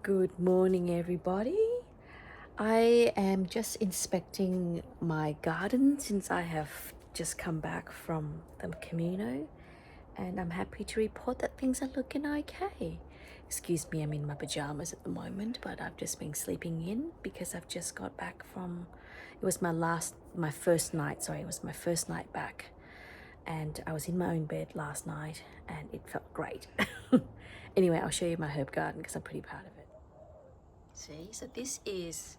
Good morning, everybody. I am just inspecting my garden since I have just come back from the Camino, and I'm happy to report that things are looking okay. Excuse me, I'm in my pajamas at the moment, but I've just been sleeping in because I've just got back from, it was my first night back. And I was in my own bed last night and it felt great. Anyway, I'll show you my herb garden because I'm pretty proud of it. See, so this is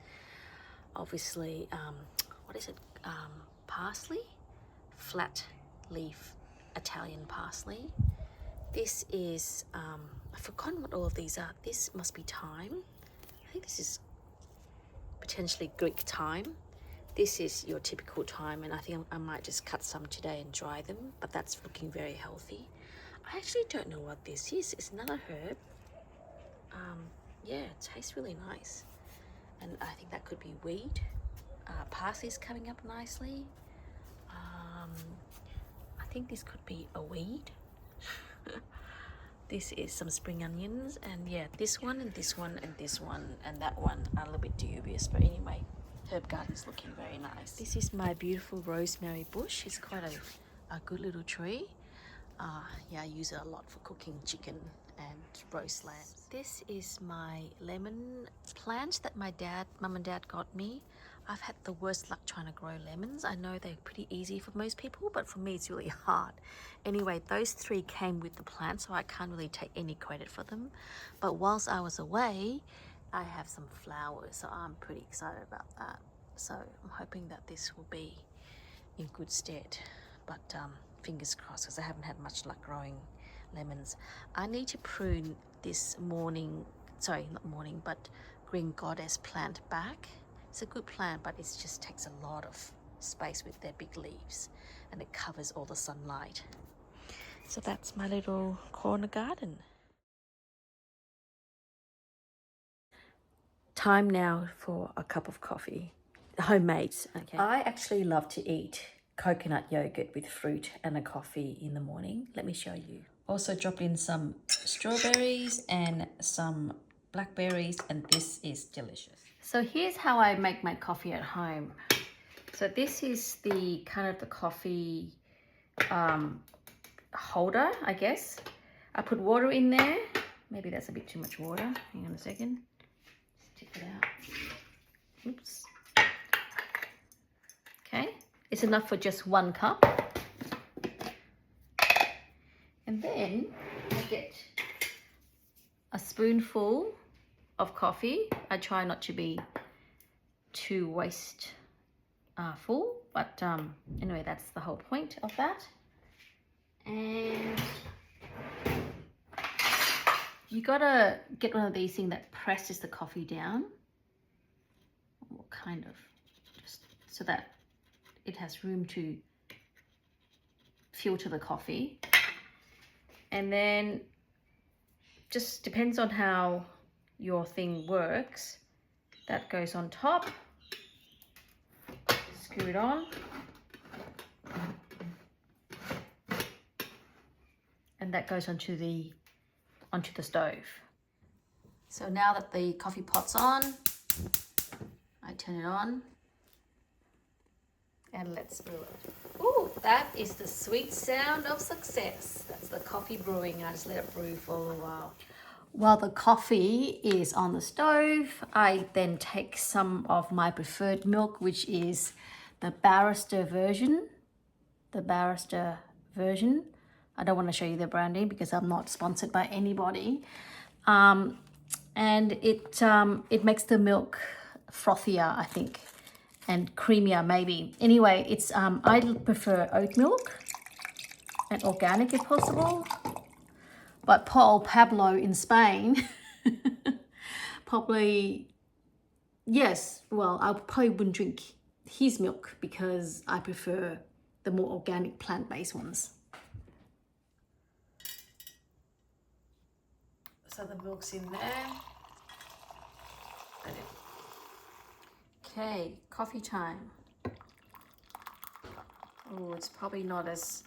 obviously, what is it? Parsley, flat leaf Italian parsley. This is, I've forgotten what all of these are. This must be thyme. I think this is potentially Greek thyme. This is your typical thyme, and I think I might just cut some today and dry them, but that's looking very healthy. I actually don't know what this is. It's another herb. Yeah, it tastes really nice. And I think that could be weed. Parsley's coming up nicely. I think this could be a weed. This is some spring onions, and yeah, this one and this one and this one and that one are a little bit dubious, but anyway, herb garden's looking very nice. This is my beautiful rosemary bush. It's quite a good little tree. Yeah, I use it a lot for cooking chicken and roast lamb. This is my lemon plant that my mum and dad got me. I've had the worst luck trying to grow lemons. I know they're pretty easy for most people, but for me it's really hard. Anyway, those three came with the plant, so I can't really take any credit for them. But whilst I was away, I have some flowers, so I'm pretty excited about that. So I'm hoping that this will be in good stead. But fingers crossed, because I haven't had much luck growing lemons. I need to prune this green goddess plant back. It's a good plant, but it just takes a lot of space with their big leaves, and it covers all the sunlight. So that's my little corner garden. Time now for a cup of coffee. Homemade, okay. I actually love to eat coconut yogurt with fruit and a coffee in the morning. Let me show you. Also dropped in some strawberries and some blackberries, and this is delicious. So here's how I make my coffee at home. So this is the kind of the coffee holder, I guess. I put water in there. Maybe that's a bit too much water. Hang on a second. Take it out. Oops. Okay, it's enough for just 1 cup. And then I get a spoonful of coffee. I try not to be too wasteful, but anyway, that's the whole point of that. And you gotta get one of these things that presses the coffee down, or kind of, just so that it has room to filter the coffee. And then just depends on how your thing works. That goes on top. Screw it on. And that goes onto the stove. So now that the coffee pot's on, I turn it on and let's brew it. Ooh, that is the sweet sound of success. That's the coffee brewing. I just let it brew for a little while. While the coffee is on the stove, I then take some of my preferred milk, which is the barrister version. I don't want to show you the branding because I'm not sponsored by anybody. And it makes the milk frothier, I think, and creamier maybe. Anyway, it's I prefer oat milk and organic if possible. But Paul Pablo in Spain, probably, yes, well, I probably wouldn't drink his milk because I prefer the more organic plant-based ones. So the milk's in there. Okay, coffee time. Oh, it's probably not as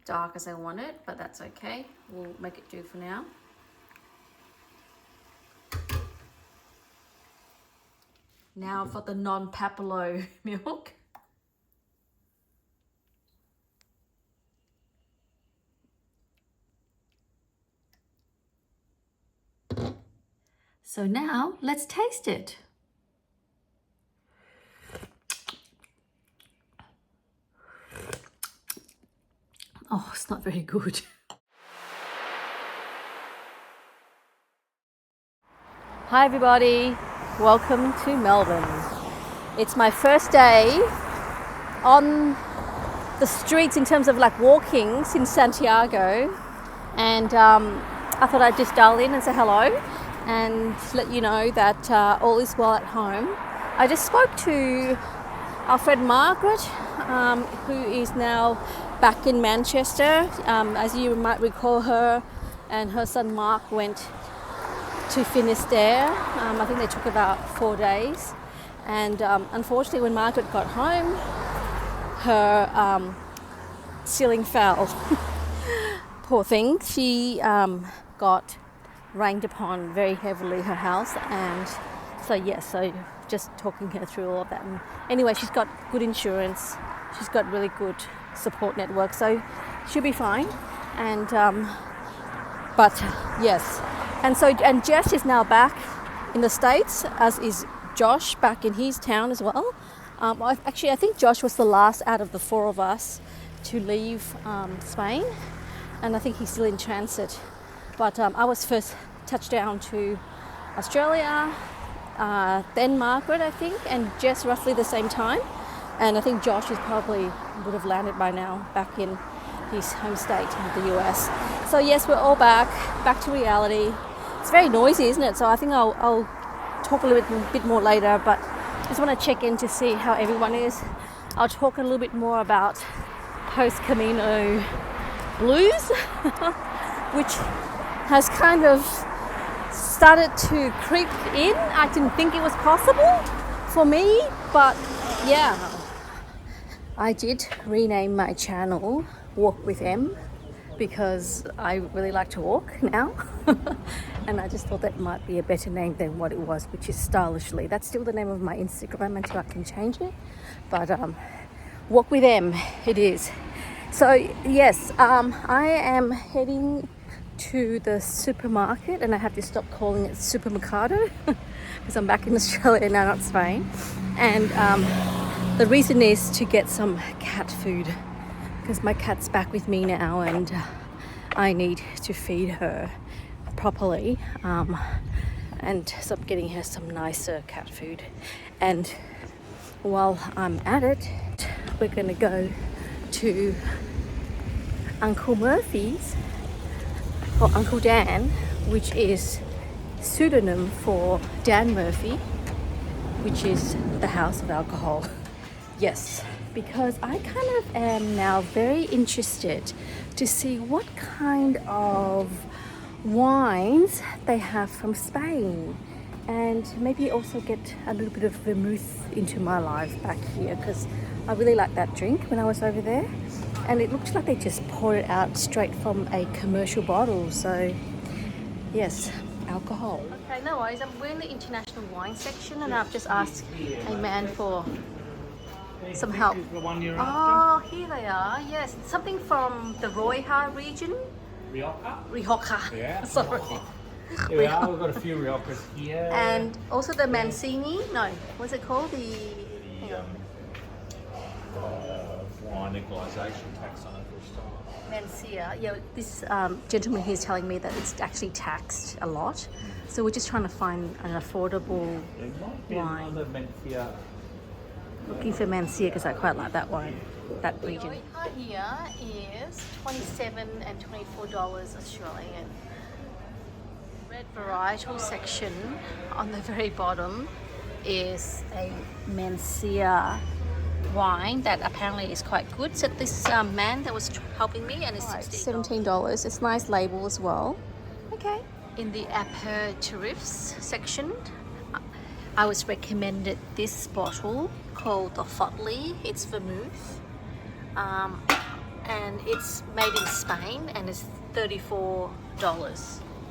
dark as I want it, but that's okay. We'll make it do for now. Now for the non-papillo milk. So now let's taste it. Oh, it's not very good. Hi everybody, welcome to Melbourne. It's my first day on the streets in terms of like walking since Santiago, and I thought I'd just dial in and say hello and let you know that all is well at home. I just spoke to our friend Margaret, who is now back in Manchester. As you might recall, her and her son Mark went to Finisterre. I think they took about 4 days, and unfortunately when Margaret got home, her ceiling fell. Poor thing. She got rained upon very heavily, her house, and so just talking her through all of that. And anyway, she's got good insurance, she's got really good support network, so she'll be fine. And but yes, and Jess is now back in the States, as is Josh back in his town as well. I think Josh was the last out of the 4 of us to leave Spain, and I think he's still in transit. But I was first touched down to Australia, then Margaret, I think, and Jess roughly the same time. And I think Josh would have landed by now back in his home state in the US. So yes, we're all back to reality. It's very noisy, isn't it? So I think I'll talk a little bit more later, but just want to check in to see how everyone is. I'll talk a little bit more about post-Camino blues, which has kind of started to creep in. I didn't think it was possible for me, but yeah. I did rename my channel Walk with M because I really like to walk now. And I just thought that might be a better name than what it was, which is Stylishly. That's still the name of my Instagram until I can change it. But Walk with M it is. So yes, I am heading to the supermarket, and I have to stop calling it supermercado because I'm back in Australia now, not Spain. And the reason is to get some cat food because my cat's back with me now, and I need to feed her properly. And so I'm getting her some nicer cat food. And while I'm at it, we're going to go to Uncle Murphy's, or Uncle Dan, which is pseudonym for Dan Murphy, which is the house of alcohol. Yes, because I kind of am now very interested to see what kind of wines they have from Spain, and maybe also get a little bit of vermouth into my life back here, because I really liked that drink when I was over there, and it looks like they just poured it out straight from a commercial bottle. So yes, alcohol. Okay, no worries. We're in the international wine section, and I've just asked a man for some help. Oh, here they are. Yes, something from the Rioja region. Rioja. Yeah. Sorry. Here we are. We've got a few Riojas here. And also the Mancini. No, what's it called? Wine equalisation tax on it. Mancia. Yeah, this gentleman here is telling me that it's actually taxed a lot. So we're just trying to find an affordable wine. Mencia. Looking for Mancia because I quite like that wine, that region. Here is $27 and $24 Australian. Red varietal section on the very bottom is a Mancia wine that apparently is quite good. So this man that was helping me, and it's $17. It's a nice label as well. Okay. In the aperitifs section, I was recommended this bottle called the Fotley. It's vermouth, and it's made in Spain, and it's $34.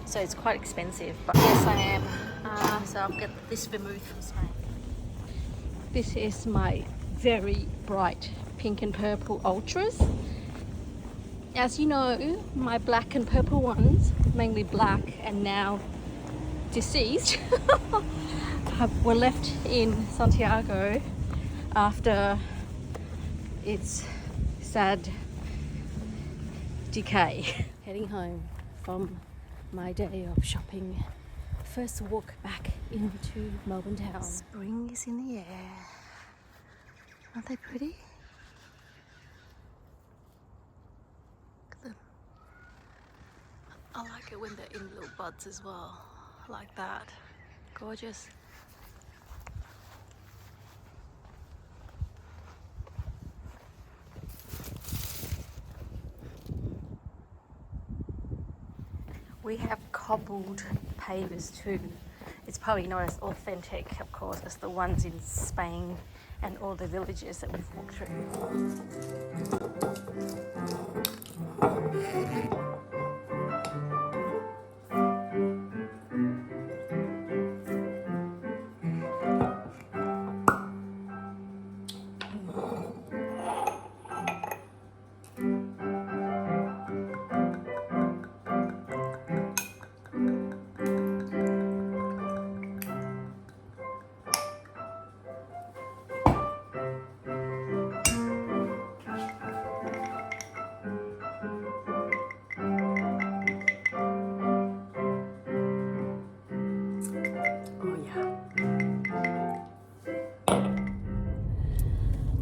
So it's quite expensive, but yes, I am. So I'll get this vermouth from Spain. This is my very bright pink and purple ultras. As you know, my black and purple ones, mainly black and now deceased, were left in Santiago after its sad decay. Heading home from my day of shopping. First walk back into Melbourne town. Spring is in the air. Aren't they pretty? Look at them. I like it when they're in little buds as well. Like that. Gorgeous. We have cobbled pavers too. It's probably not as authentic, of course, as the ones in Spain and all the villages that we've walked through.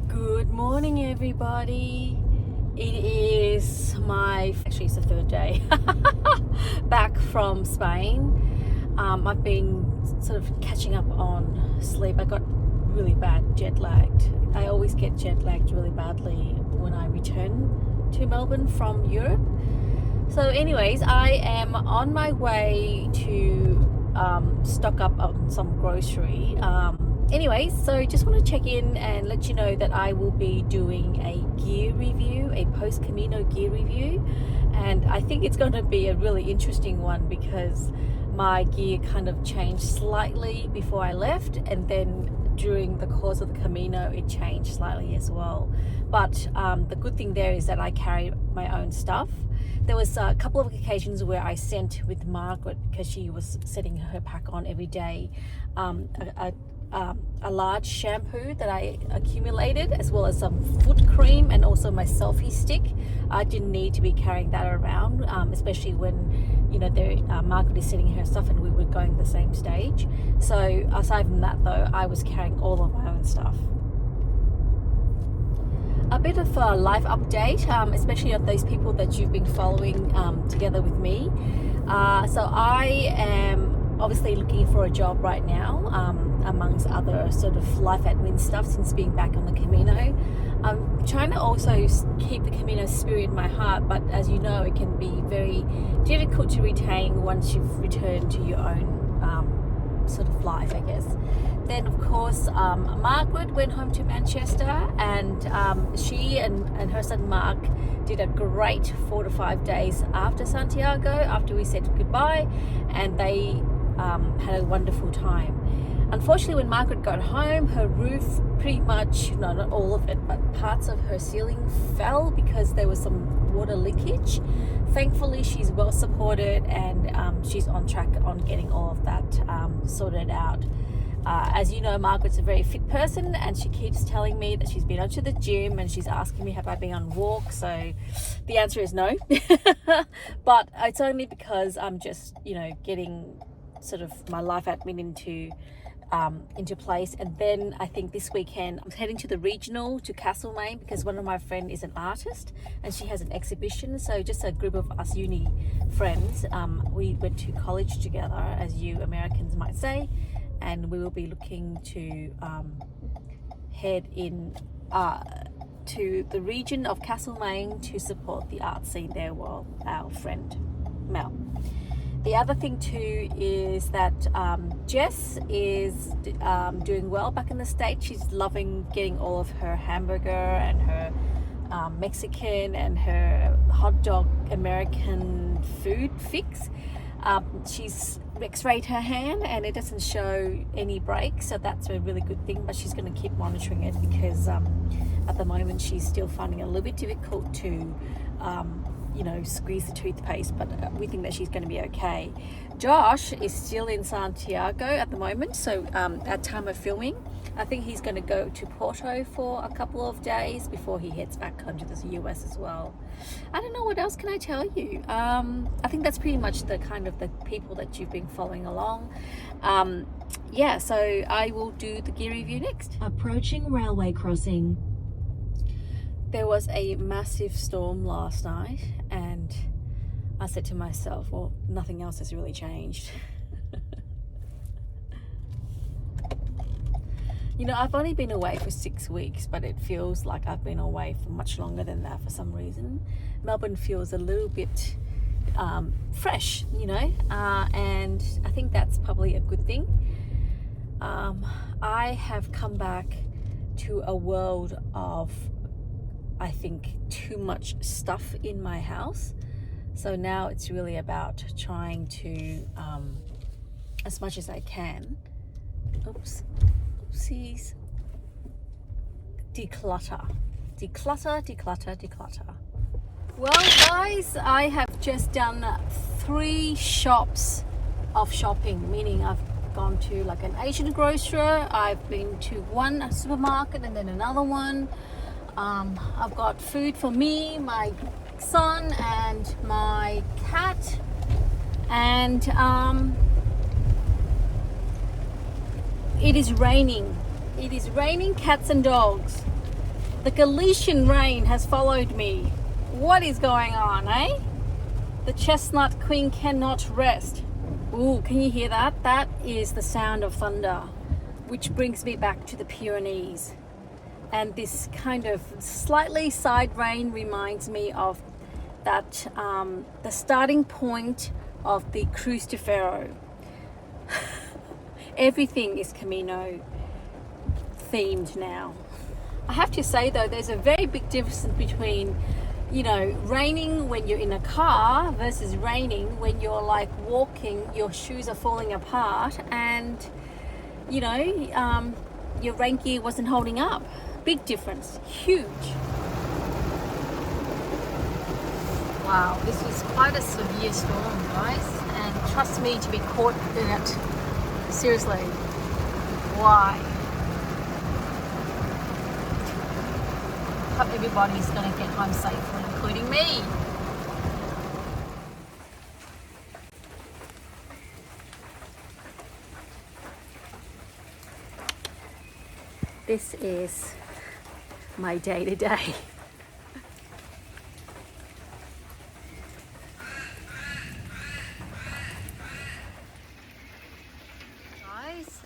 Good morning, everybody. It is actually it's the third day back from Spain. I've been sort of catching up on sleep. I got really bad jet lagged. I always get jet lagged really badly when I return to Melbourne from Europe. So anyways, I am on my way to stock up on some grocery. Anyways, so just want to check in and let you know that I will be doing a gear review, a post-Camino gear review, and I think it's going to be a really interesting one because my gear kind of changed slightly before I left, and then during the course of the Camino it changed slightly as well. But the good thing there is that I carry my own stuff. There was a couple of occasions where I sent with Margaret, because she was setting her pack on every day, a large shampoo that I accumulated, as well as some foot cream and also my selfie stick. I didn't need to be carrying that around, especially when, you know, Margaret is setting her stuff and we were going the same stage. So aside from that though, I was carrying all of my own stuff. A bit of a life update, especially of those people that you've been following together with me. So I am obviously looking for a job right now, amongst other sort of life admin stuff since being back on the Camino. I'm trying to also keep the Camino spirit in my heart, but as you know, it can be very difficult to retain once you've returned to your own sort of life, I guess. Then of course Margaret went home to Manchester, and she and her son Mark did a great 4 to 5 days after Santiago, after we said goodbye, and they had a wonderful time. Unfortunately, when Margaret got home, her roof pretty much, no, not all of it, but parts of her ceiling fell because there was some water leakage. Thankfully, she's well supported, and she's on track on getting all of that sorted out. As you know, Margaret's a very fit person, and she keeps telling me that she's been out to the gym, and she's asking me have I been on walks. So the answer is no. But it's only because I'm just, you know, getting sort of my life admin into place. And then I think this weekend I'm heading to the regional, to Castlemaine, because one of my friends is an artist and she has an exhibition. So just a group of us uni friends, we went to college together, as you Americans might say, and we will be looking to head in to the region of Castlemaine to support the art scene there, while our friend Mel. The other thing too is that Jess is doing well back in the States. She's loving getting all of her hamburger and her Mexican and her hot dog American food fix. She's x-rayed her hand and it doesn't show any breaks, so that's a really good thing, but she's going to keep monitoring it because at the moment she's still finding it a little bit difficult to squeeze the toothpaste, but we think that she's going to be okay. Josh is still in Santiago at the moment, so at time of filming I think he's going to go to Porto for a couple of days before he heads back home to the US as well. I don't know, what else can I tell you? I think that's pretty much the kind of the people that you've been following along. So I will do the gear review next. Approaching railway crossing. There was a massive storm last night and I said to myself, well, nothing else has really changed. I've only been away for 6 weeks, but it feels like I've been away for much longer than that for some reason. Melbourne feels a little bit fresh, and I think that's probably a good thing. I have come back to a world of, I think, too much stuff in my house. So now it's really about trying to, as much as I can, oopsies, declutter. Well guys, I have just done 3 shops of shopping, meaning I've gone to like an Asian grocer, I've been to one supermarket and then another one. I've got food for me, my son and my cat, and it is raining. It is raining cats and dogs. The Galician rain has followed me. What is going on, eh? The chestnut queen cannot rest. Ooh, can you hear that? That is the sound of thunder, which brings me back to the Pyrenees. And this kind of slightly side rain reminds me of that, the starting point of the Cruise to Faro. Everything is Camino themed now. I have to say though, there's a very big difference between, raining when you're in a car versus raining when you're like walking, your shoes are falling apart and, your rain gear wasn't holding up. Big difference, huge. Wow, this was quite a severe storm, guys, and trust me to be caught in it. Seriously, why? Hope everybody's going to get home safely, including me. This is my day-to-day.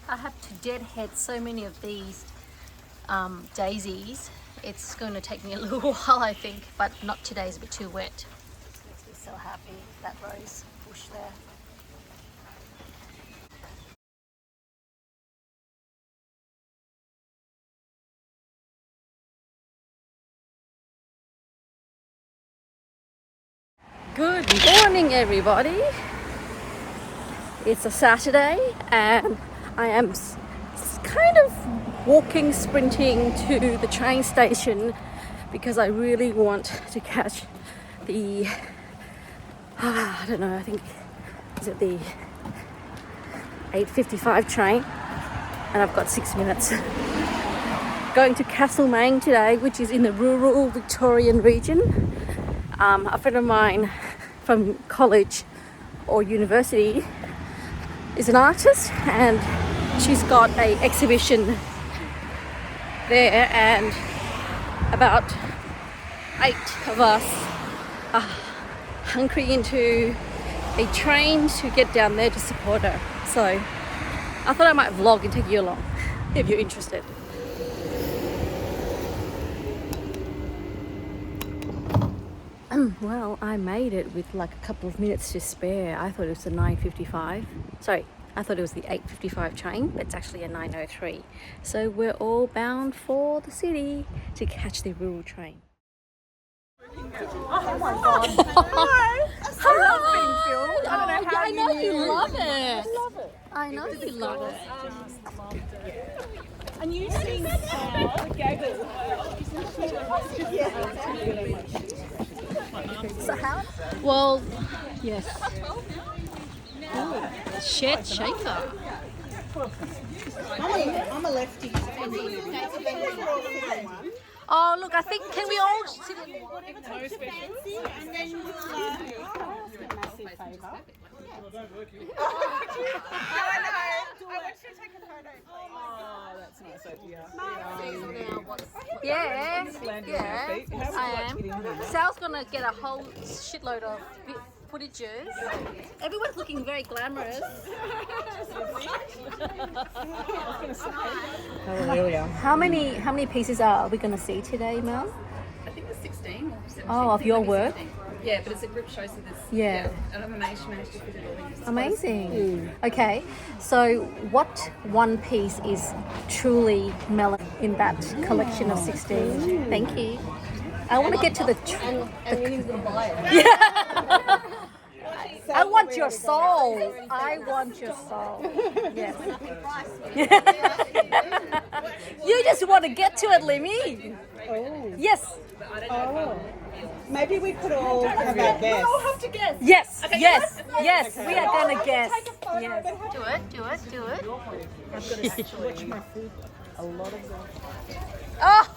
I have to deadhead so many of these daisies. It's going to take me a little while, I think, but not today. It's a bit too wet. This makes me so happy, that rose bush there. Good morning, everybody. It's a Saturday and I am kind of walking, sprinting to the train station because I really want to catch the, I don't know, I think, is it the 8:55 train? And I've got 6 minutes. Going to Castlemaine today, which is in the rural Victorian region. A friend of mine from college or university is an artist and she's got an exhibition there, and about 8 of us are hunkering into a train to get down there to support her. So I thought I might vlog and take you along if you're interested. Well, I made it with like a couple of minutes to spare. I thought it was the 9:55. Sorry, I thought it was the 8:55 train, but it's actually a 9:03. So we're all bound for the city to catch the rural train. Oh my god. I love being filmed. I don't know how I know you knew. love it. I love it. I know you love it. And you sing the gaggle. So how? Well, yes. Shed shaker. I'm a lefty. Oh, look, I think, can we all sit in Whatever takes your fancy, and then we'll ask a massive favour. That's nice idea. Yeah, Land on yeah, our feet. How would you I like to am. get in here? Sal's gonna get a whole shitload of footages. Everyone's looking very glamorous. How many pieces are we gonna see today, Mel? I think there's 16 or 17. Oh, of your Maybe work? 17. Yeah, but it's a group show, so there's... Yeah. And I've managed to fit it all in. Just Amazing. Okay, so what one piece is truly Mel in that collection of 16? Thank you. I want to get to the. Yeah. I want your soul. I want your soul. Yes. You just want to get to it, Limmy. Oh. Yes. Oh. Maybe we could all have our guess. Yes. Yes. Yes. We are gonna guess. Yes. Do it. Do it. Do it. I've got to watch my food. A lot of them. Oh.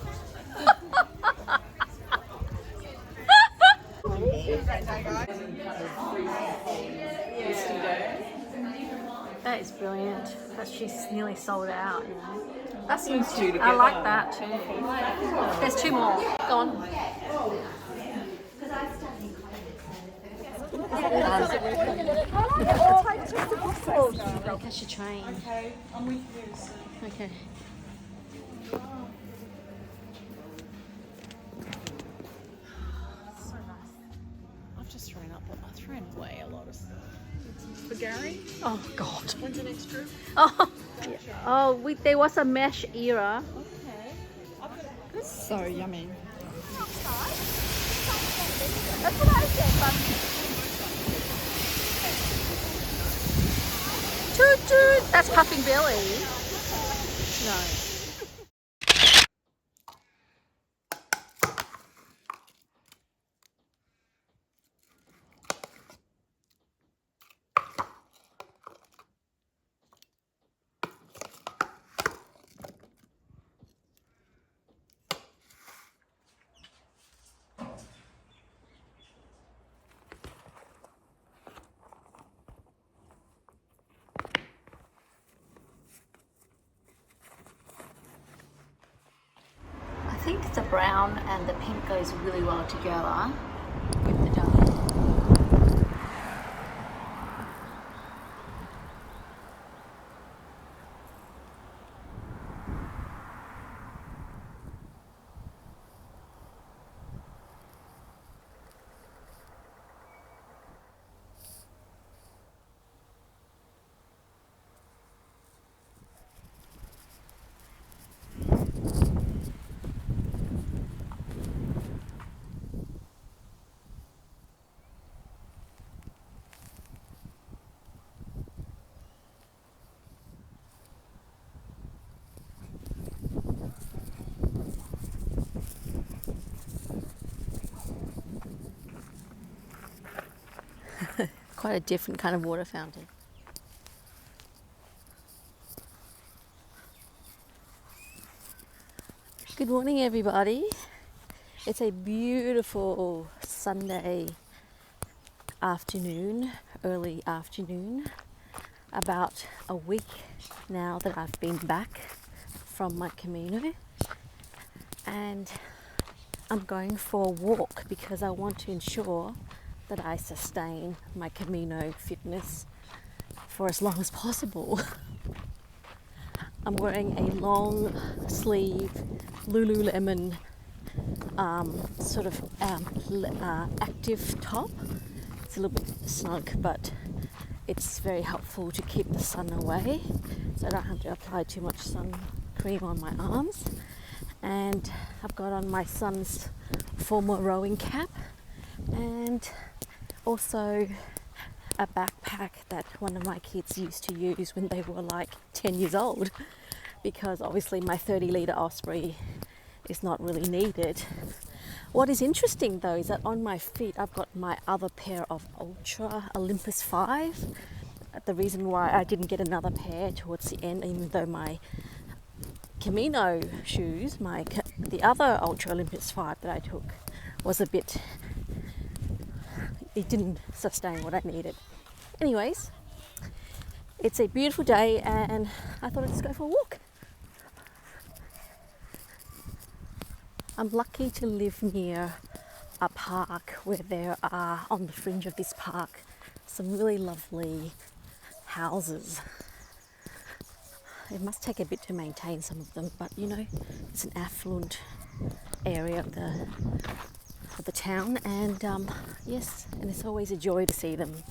That is brilliant. That she's nearly sold out. You know? That seems. I like that too. There's two more. Go on. Catch your train. Okay, I'm with you. Okay. I've just thrown away a lot of stuff. For Gary? Oh God. When's the next trip? Oh. Yeah. Oh, there was a mesh era. So yummy. Toot toot. That's Puffing Billy. No. I think the brown and the pink goes really well together with the dark. Quite a different kind of water fountain. Good morning, everybody. It's a beautiful Sunday afternoon, early afternoon. About a week now that I've been back from my Camino, and I'm going for a walk because I want to ensure that I sustain my Camino fitness for as long as possible. I'm wearing a long sleeve Lululemon active top. It's a little bit snug, but it's very helpful to keep the sun away, so I don't have to apply too much sun cream on my arms. And I've got on my son's former rowing cap, and also a backpack that one of my kids used to use when they were like 10 years old, because obviously my 30-litre Osprey is not really needed. What is interesting though is that on my feet I've got my other pair of Ultra Olympus 5. The reason why I didn't get another pair towards the end, even though my Camino shoes, the other Ultra Olympus 5 that I took, was a bit, it didn't sustain what I needed. Anyways, it's a beautiful day and I thought I'd just go for a walk. I'm lucky to live near a park where there are, on the fringe of this park, some really lovely houses. It must take a bit to maintain some of them, but you know, it's an affluent area of the town, and yes, and it's always a joy to see them.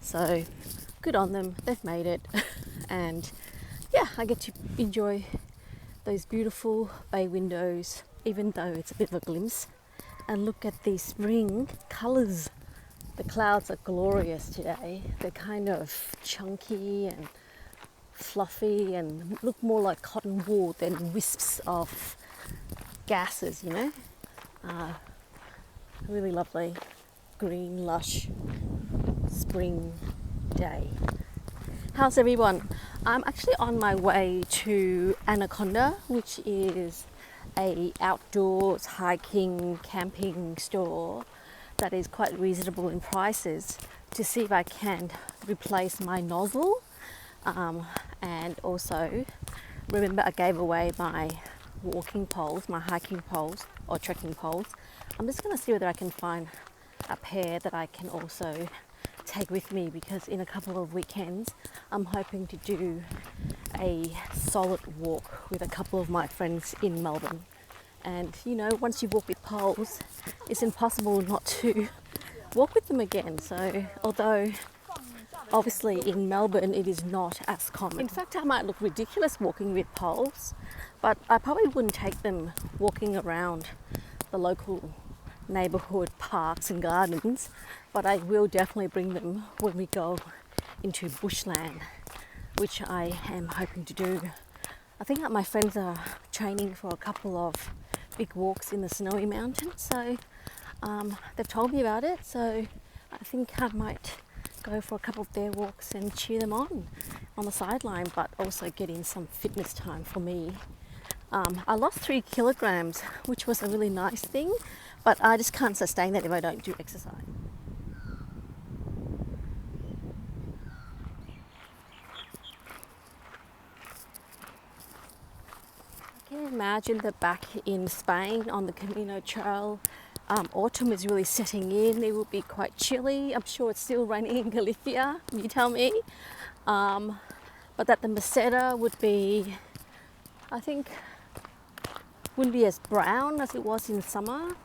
So good on them, they've made it. And yeah, I get to enjoy those beautiful bay windows, even though it's a bit of a glimpse, and look at these spring colours. The clouds are glorious today. They're kind of chunky and fluffy and look more like cotton wool than wisps of gases, you know. Really lovely, green, lush spring day. How's everyone? I'm actually on my way to Anaconda, which is a outdoors hiking, camping store that is quite reasonable in prices, to see if I can replace my nozzle. And also, remember I gave away my walking poles, my hiking poles or trekking poles. I'm just going to see whether I can find a pair that I can also take with me, because in a couple of weekends I'm hoping to do a solid walk with a couple of my friends in Melbourne. And you know, once you walk with poles, it's impossible not to walk with them again. So although obviously in Melbourne it is not as common. In fact, I might look ridiculous walking with poles, but I probably wouldn't take them walking around the local neighbourhood parks and gardens, but I will definitely bring them when we go into bushland, which I am hoping to do. I think that my friends are training for a couple of big walks in the snowy mountains, so they've told me about it, so I think I might go for a couple of their walks and cheer them on the sideline, but also get in some fitness time for me. I lost 3 kilograms, which was a really nice thing, but I just can't sustain that if I don't do exercise. I can imagine that back in Spain on the Camino trail, autumn is really setting in. It will be quite chilly. I'm sure it's still raining in Galicia, you tell me. But that the Meseta would be, I think, wouldn't be as brown as it was in summer.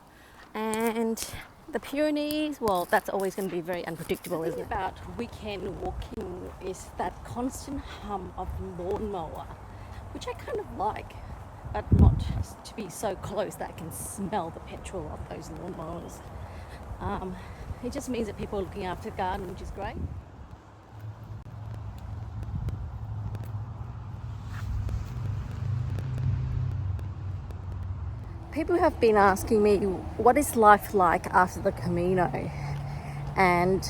And the Pyrenees, well, that's always going to be very unpredictable, isn't it? About weekend walking is that constant hum of the lawnmower, which I kind of like, but not to be so close that I can smell the petrol of those lawnmowers. It just means that people are looking after the garden, which is great. People have been asking me, what is life like after the Camino? And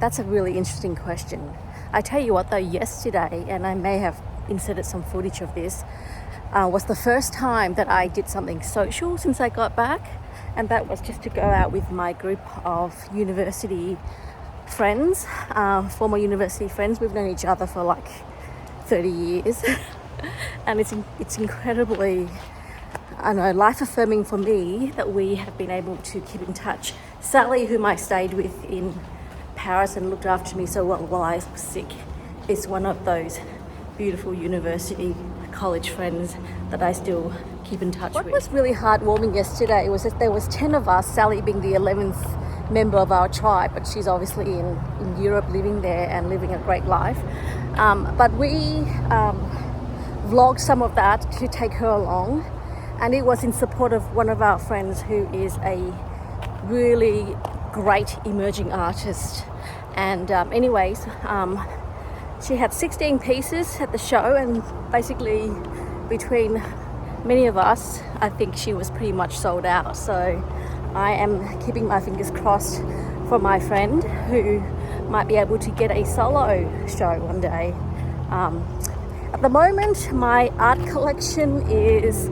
that's a really interesting question. I tell you what though, yesterday, and I may have inserted some footage of this, was the first time that I did something social since I got back, and that was just to go out with my group of university friends, former university friends. We've known each other for like 30 years and it's incredibly, I know, life-affirming for me that we have been able to keep in touch. Sally, whom I stayed with in Paris and looked after me so well while I was sick, is one of those beautiful university college friends that I still keep in touch with. What was really heartwarming yesterday was that there was 10 of us, Sally being the 11th member of our tribe, but she's obviously in Europe living there and living a great life. But we vlogged some of that to take her along, and it was in support of one of our friends who is a really great emerging artist. And she had 16 pieces at the show, and basically between many of us, I think she was pretty much sold out. So I am keeping my fingers crossed for my friend who might be able to get a solo show one day. At the moment, my art collection is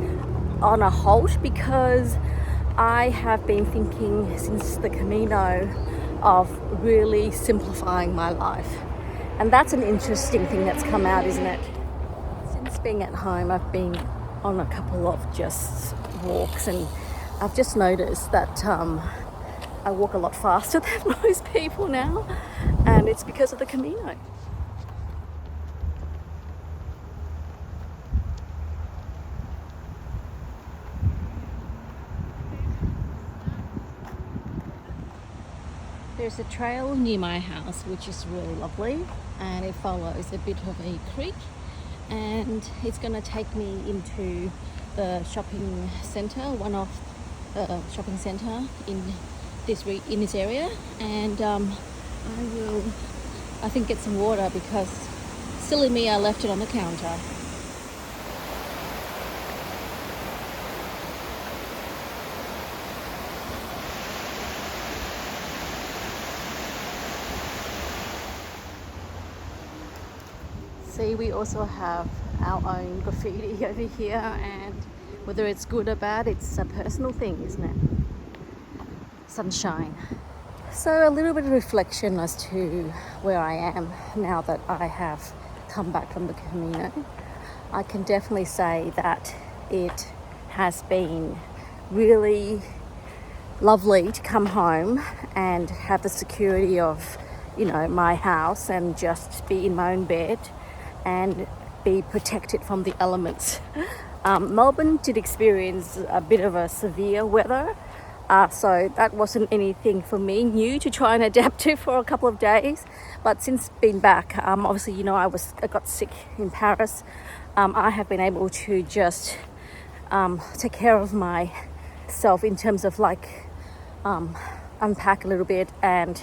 on a halt because I have been thinking since the Camino of really simplifying my life. And that's an interesting thing that's come out, isn't it? Since being at home, I've been on a couple of just walks, and I've just noticed that I walk a lot faster than most people now, and it's because of the Camino. There's a trail near my house which is really lovely, and it follows a bit of a creek, and it's going to take me into the shopping centre, one of the shopping centre in this area, and I will, I think, get some water because silly me, I left it on the counter. See, we also have our own graffiti over here, and whether it's good or bad, it's a personal thing, isn't it? Sunshine. So a little bit of reflection as to where I am now that I have come back from the Camino. I can definitely say that it has been really lovely to come home and have the security of, my house and just be in my own bed and be protected from the elements. Melbourne did experience a bit of a severe weather, so that wasn't anything for me new to try and adapt to for a couple of days. But since being back, obviously, I got sick in Paris. I have been able to just take care of myself in terms of unpack a little bit, and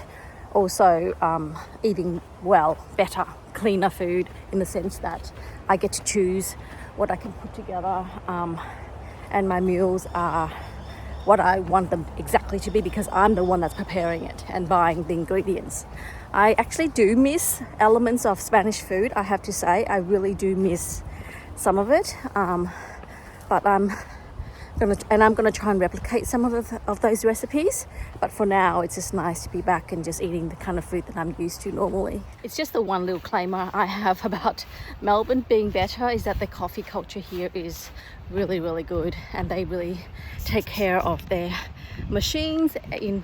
also eating well, better, cleaner food, in the sense that I get to choose what I can put together, and my meals are what I want them exactly to be because I'm the one that's preparing it and buying the ingredients. I actually do miss elements of Spanish food, I have to say. I really do miss some of it, but I'm gonna try and replicate some of those recipes. But for now, it's just nice to be back and just eating the kind of food that I'm used to normally. It's just the one little claimer I have about Melbourne being better is that the coffee culture here is really, really good, and they really take care of their machines in,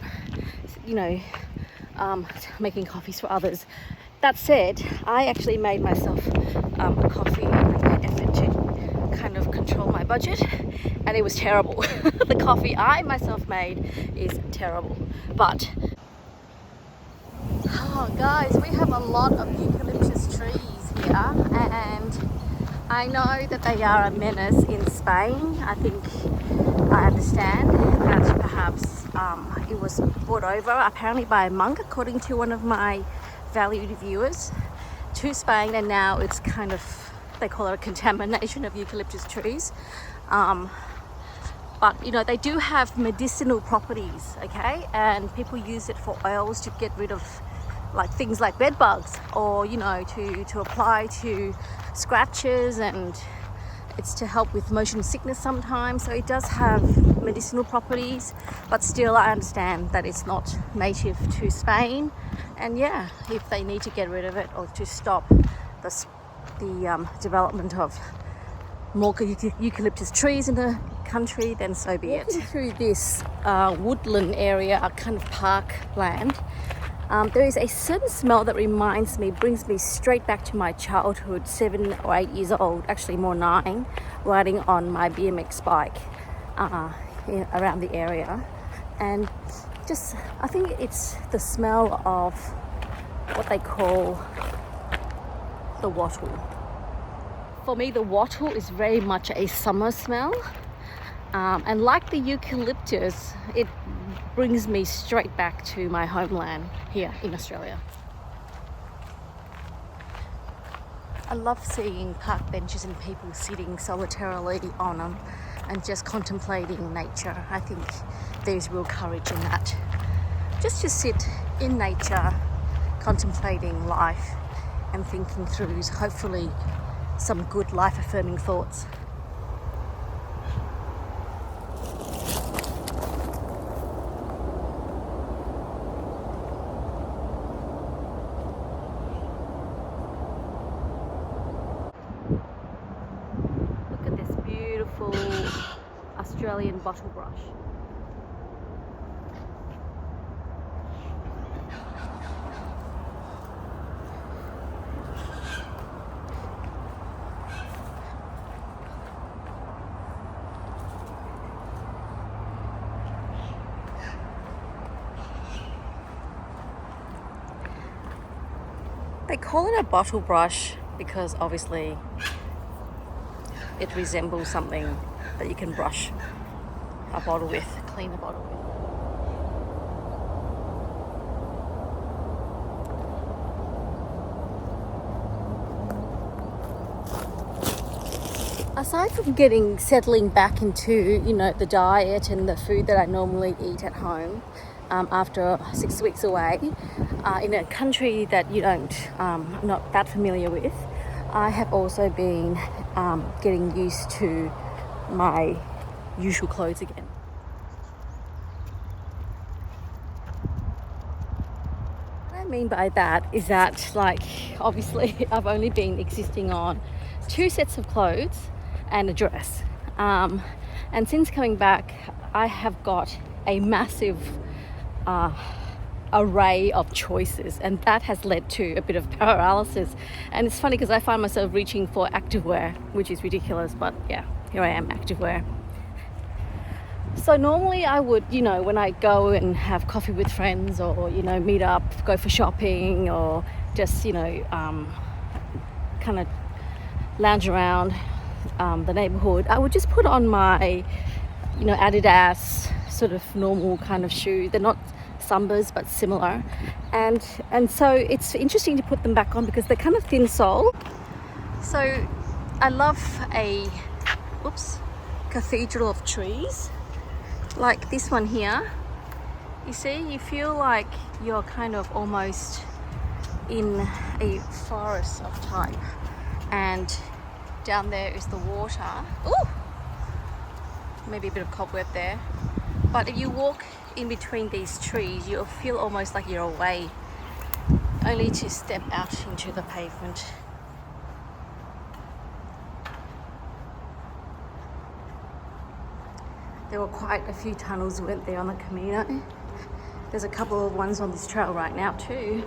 making coffees for others. That said, I actually made myself a coffee in an effort to kind of control my budget, and it was terrible. The coffee I myself made is terrible. But guys, we have a lot of eucalyptus trees here, and I know that they are a menace in Spain. I think I understand that perhaps it was brought over apparently by a monk, according to one of my valued viewers, to Spain, and now it's kind of, they call it a contamination of eucalyptus trees. But they do have medicinal properties, okay, and people use it for oils to get rid of things like bed bugs, or to apply to scratches, and it's to help with motion sickness sometimes. So it does have medicinal properties, but still I understand that it's not native to Spain, and yeah, if they need to get rid of it or to stop the development of more eucalyptus trees in the country, then so be it. Walking through this woodland area, kind of parkland, there is a certain smell that brings me straight back to my childhood, 7 or 8 years old, actually more 9, riding on my BMX bike around the area. And just, I think it's the smell of what they call the wattle. For me, the wattle is very much a summer smell. And like the eucalyptus, it brings me straight back to my homeland here in Australia. I love seeing park benches and people sitting solitarily on them and just contemplating nature. I think there's real courage in that. Just to sit in nature, contemplating life and thinking through hopefully some good life-affirming thoughts. Look at this beautiful Australian bottle brush. They call it a bottle brush because obviously it resembles something that you can brush a bottle with, clean a bottle with. Aside from settling back into, the diet and the food that I normally eat at home, after 6 weeks away, in a country that I'm not that familiar with, I have also been getting used to my usual clothes again. What I mean by that is that, obviously I've only been existing on 2 sets of clothes and a dress. And since coming back, I have got a massive array of choices, and that has led to a bit of paralysis. And it's funny because I find myself reaching for activewear, which is ridiculous, but yeah, here I am, activewear. So normally I would, when I go and have coffee with friends or, meet up, go for shopping or just, kind of lounge around the neighborhood, I would just put on my, Adidas sort of normal kind of shoe. They're not Sambas but similar, and so it's interesting to put them back on because they're kind of thin sole. So I love a cathedral of trees like this one here. You see, you feel like you're kind of almost in a forest of type, and down there is the water. Ooh, maybe a bit of cobweb there, but if you walk in between these trees, you'll feel almost like you're away, only to step out into the pavement. There were quite a few tunnels went there on the Camino. There's a couple of ones on this trail right now too,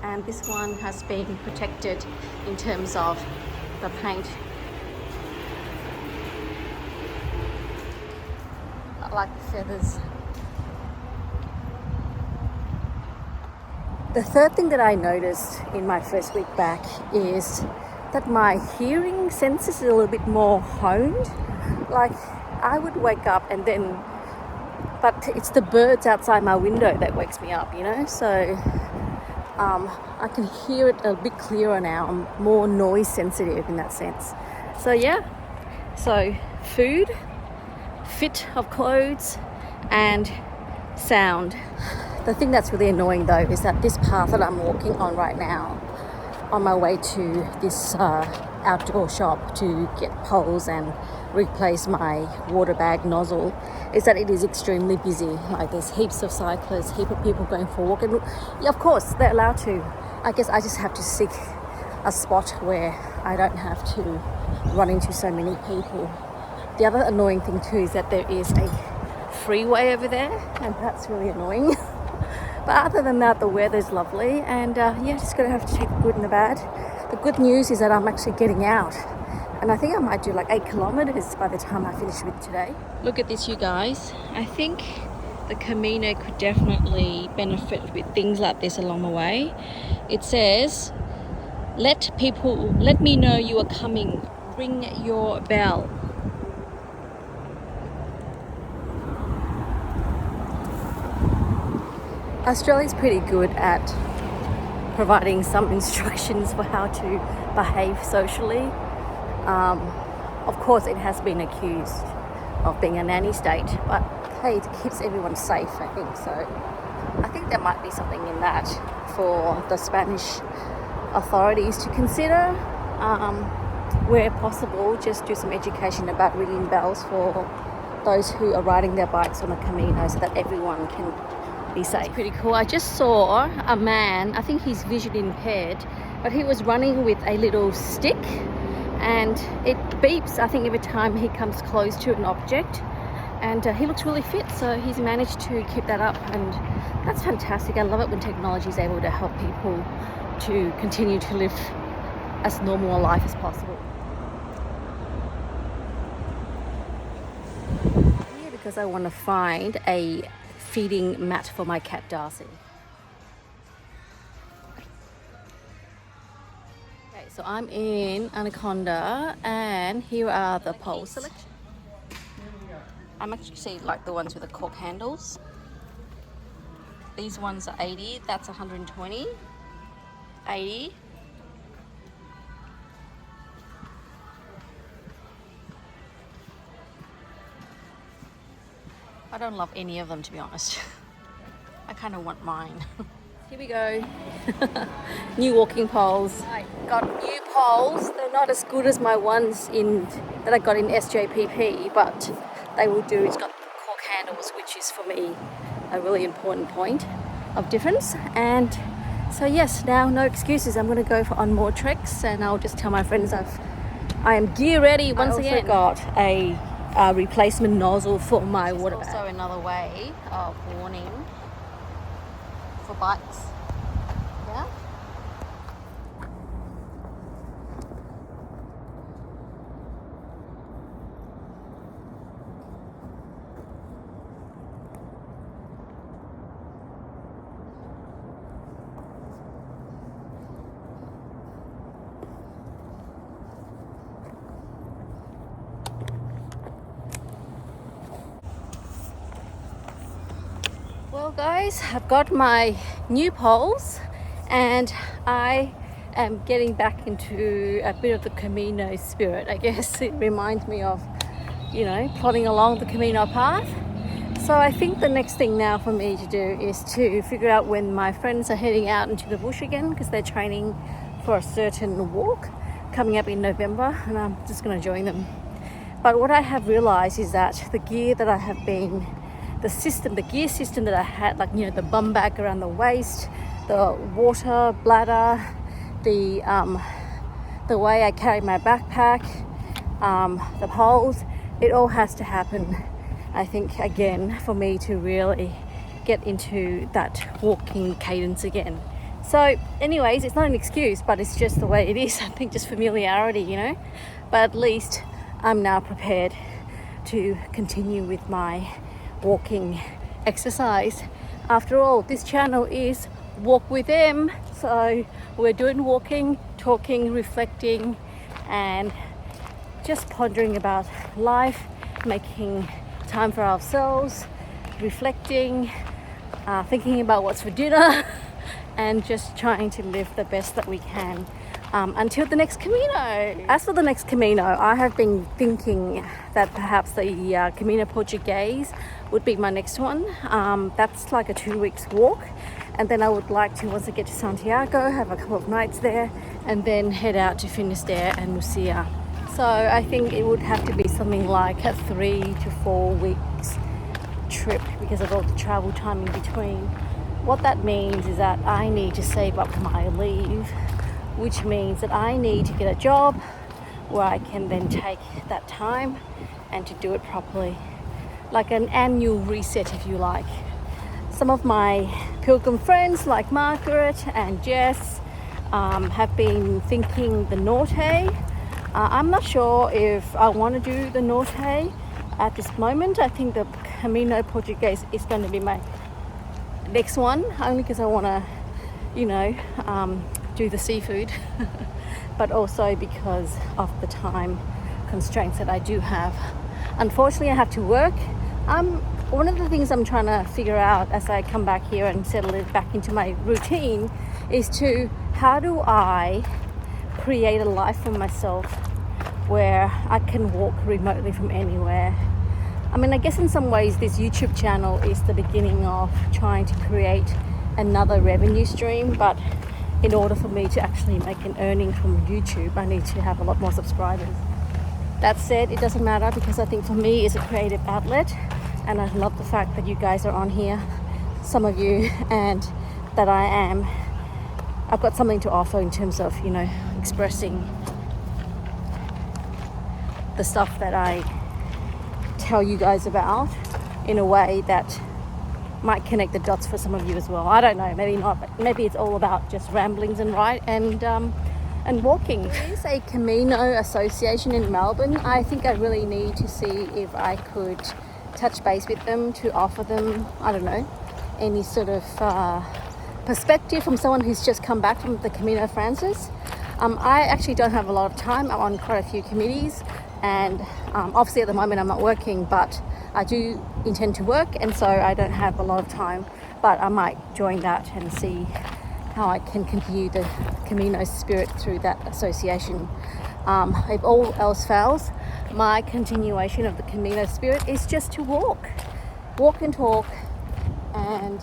and this one has been protected in terms of the paint. I like the feathers. The third thing that I noticed in my first week back is that my hearing sense is a little bit more honed. Like, I would wake up but it's the birds outside my window that wakes me up, so I can hear it a bit clearer now. I'm more noise sensitive in that sense. So yeah, so food, fit of clothes, and sound. The thing that's really annoying though is that this path that I'm walking on right now, on my way to this outdoor shop to get poles and replace my water bag nozzle, is that it is extremely busy. Like, there's heaps of cyclists, heaps of people going for a walk, and yeah, of course they're allowed to. I guess I just have to seek a spot where I don't have to run into so many people. The other annoying thing too is that there is a freeway over there, and that's really annoying. But other than that, the weather's lovely, and just gonna have to take the good and the bad. The good news is that I'm actually getting out, and I think I might do like 8 kilometers by the time I finish with today. Look at this, you guys. I think the Camino could definitely benefit with things like this along the way. It says, let me know you are coming, ring your bell. Australia's pretty good at providing some instructions for how to behave socially. Of course, it has been accused of being a nanny state, but hey, it keeps everyone safe, I think. So I think there might be something in that for the Spanish authorities to consider. Where possible, just do some education about ringing bells for those who are riding their bikes on the Camino so that everyone can be safe. It's pretty cool. I just saw a man, I think he's vision impaired, but he was running with a little stick and it beeps, I think, every time he comes close to an object, and he looks really fit, so he's managed to keep that up, and that's fantastic. I love it when technology is able to help people to continue to live as normal a life as possible. Here because I want to find a feeding mat for my cat Darcy. Okay, so I'm in Anaconda and here are the pole selection. I'm actually like the ones with the cork handles. These ones are 80, that's 120, 80. I don't love any of them, to be honest. I kind of want mine. Here we go. New walking poles. I got new poles. They're not as good as my ones that I got in SJPP, but they will do. It's got cork handles, which is for me a really important point of difference. And so yes, now no excuses. I'm going to go on more treks, and I'll just tell my friends I am gear ready once again. I also got a replacement nozzle for my water bag. Also another way of warning for bikes. Yeah. Well guys, I've got my new poles and I am getting back into a bit of the Camino spirit. I guess it reminds me of, plodding along the Camino path. So I think the next thing now for me to do is to figure out when my friends are heading out into the bush again, because they're training for a certain walk coming up in November, and I'm just going to join them. But what I have realized is that the gear that I have been the gear system that I had, like, the bum bag around the waist, the water bladder, the way I carry my backpack, the poles, it all has to happen, I think, again, for me to really get into that walking cadence again. So anyways, it's not an excuse, but it's just the way it is. I think just familiarity, but at least I'm now prepared to continue with my walking exercise. After all, this channel is Walk with Them, so we're doing walking, talking, reflecting, and just pondering about life, making time for ourselves, reflecting, thinking about what's for dinner, and just trying to live the best that we can until the next Camino. As for the next Camino, I have been thinking that perhaps the Camino Portuguese would be my next one. That's like a 2 weeks walk, and then I would like to, once I get to Santiago, have a couple of nights there and then head out to Finisterre and Murcia. So I think it would have to be something like a 3 to 4 weeks trip because of all the travel time in between. What that means is that I need to save up my leave, which means that I need to get a job where I can then take that time and to do it properly, like an annual reset, if you like. Some of my pilgrim friends like Margaret and Jess have been thinking the Norte. I'm not sure if I want to do the Norte at this moment. I think the Camino Portuguese is going to be my next one, only because I want to, do the seafood, but also because of the time constraints that I do have. Unfortunately, I have to work. I'm one of the things I'm trying to figure out as I come back here and settle it back into my routine is how do I create a life for myself where I can walk remotely from anywhere. I mean, I guess in some ways this YouTube channel is the beginning of trying to create another revenue stream, but in order for me to actually make an earning from YouTube, I need to have a lot more subscribers. That said, it doesn't matter because I think for me it's a creative outlet, and I love the fact that you guys are on here, some of you, and that I've got something to offer in terms of, you know, expressing the stuff that I tell you guys about in a way that might connect the dots for some of you as well. I don't know, maybe not, but maybe it's all about just ramblings and walking. There is a Camino association in Melbourne. I think I really need to see if I could touch base with them to offer them, I don't know, any sort of perspective from someone who's just come back from the Camino Francis. I actually don't have a lot of time. I'm on quite a few committees, and obviously at the moment I'm not working, but I do intend to work, and so I don't have a lot of time, but I might join that and see how I can continue the Camino spirit through that association. If all else fails, my continuation of the Camino spirit is just to walk and talk and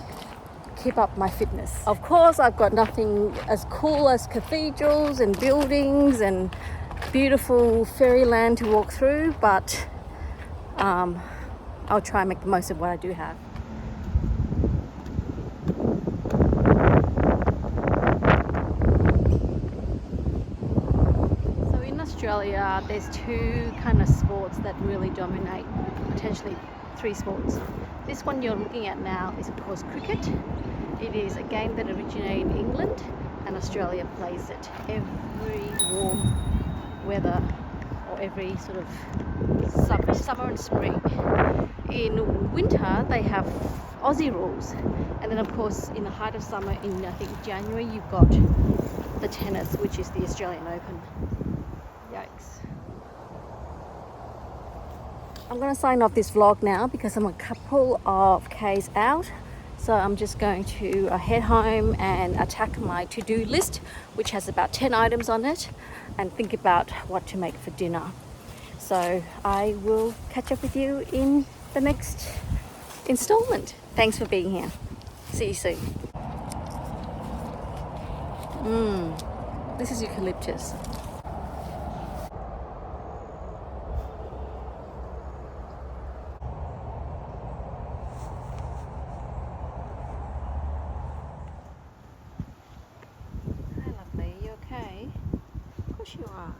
keep up my fitness. Of course, I've got nothing as cool as cathedrals and buildings and beautiful fairyland to walk through, but I'll try and make the most of what I do have. So in Australia, there's two kind of sports that really dominate, potentially three sports. This one you're looking at now is of course cricket. It is a game that originated in England, and Australia plays it every warm weather, or every sort of summer and spring. In winter they have Aussie rules, and then of course in the height of summer, in I think January, you've got the tennis, which is the Australian Open. Yikes. I'm going to sign off this vlog now because I'm a couple of k's out, so I'm just going to head home and attack my to-do list, which has about 10 items on it, and think about what to make for dinner. So I will catch up with you in the next installment. Thanks for being here. See you soon. This is eucalyptus. Hi lovely, you okay? Of course you are.